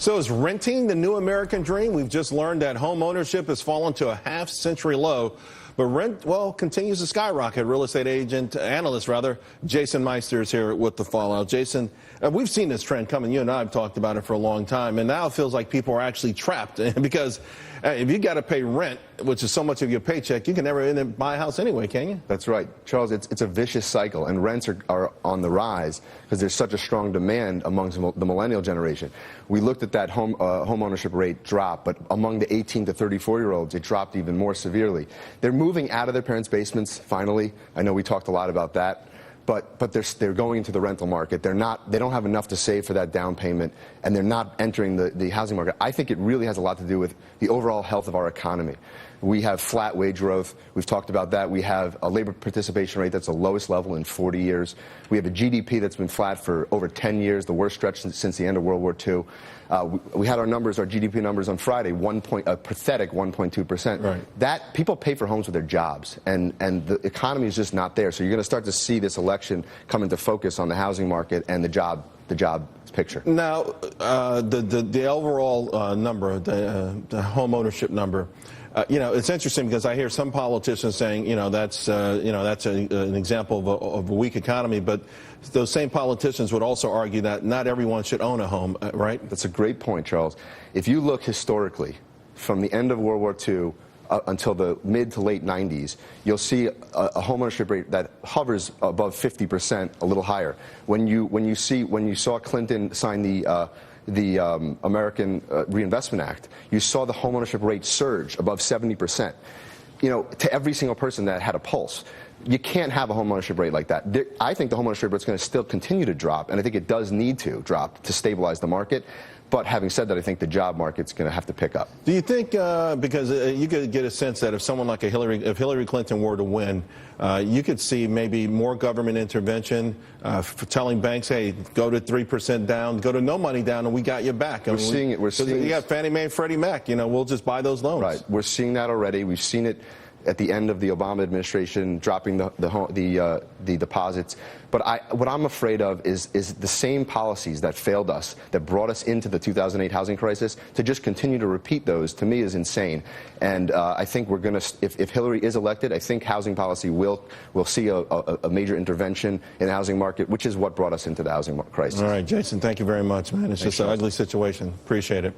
So is renting the new American dream? We've just learned that home ownership has fallen to a half-century low, but rent, well, continues to skyrocket. Real estate analyst, Jason Meister is here with the fallout. Jason, we've seen this trend coming. You and I have talked about it for a long time, and now it feels like people are actually trapped because if you got to pay rent, which is so much of your paycheck, you can never buy a house anyway, can you? That's right. Charles, it's a vicious cycle, and rents are on the rise because there's such a strong demand amongst the millennial generation. We looked at that home ownership rate drop, but among the 18 to 34-year-olds, it dropped even more severely. They're moving out of their parents' basements, finally. I know we talked a lot about that. But they're going into the rental market. They don't have enough to save for that down payment, and they're not entering the housing market. I think it really has a lot to do with the overall health of our economy. We have flat wage growth. We've talked about that. We have a labor participation rate that's the lowest level in 40 years. We have a GDP that's been flat for over 10 years, the worst stretch since the end of World War II. We had our GDP numbers on Friday, a pathetic 1.2%. Right. That people pay for homes with their jobs, and the economy is just not there. So you're going to start to see this election come into focus on the housing market and the job picture. Now, the overall number, the home ownership number. It's interesting because I hear some politicians saying, that's an example of a weak economy, but those same politicians would also argue that not everyone should own a home, right? That's a great point, Charles. If you look historically, from the end of World War II until the mid to late 90s, you'll see a home ownership rate that hovers above 50%, a little higher. When you saw Clinton sign the American Reinvestment Act, you saw the homeownership rate surge above 70%. To every single person that had a pulse. You can't have a homeownership rate like that. I think the homeownership rate is going to still continue to drop, and I think it does need to drop to stabilize the market. But having said that, I think the job market's going to have to pick up. Do you think, because you could get a sense that if someone like if Hillary Clinton were to win, you could see maybe more government intervention, for telling banks, hey, go to 3% down, go to no money down, and we got you back. We're seeing it. You got Fannie Mae and Freddie Mac. We'll just buy those loans. Right. We're seeing that already. We've seen it at the end of the Obama administration, dropping the deposits. But what I'm afraid of is the same policies that failed us, that brought us into the 2008 housing crisis, to just continue to repeat those, to me, is insane. And I think we're going to, if Hillary is elected, I think housing policy will see a major intervention in the housing market, which is what brought us into the housing crisis. All right, Jason, thank you very much, man. It's just an ugly situation. Appreciate it.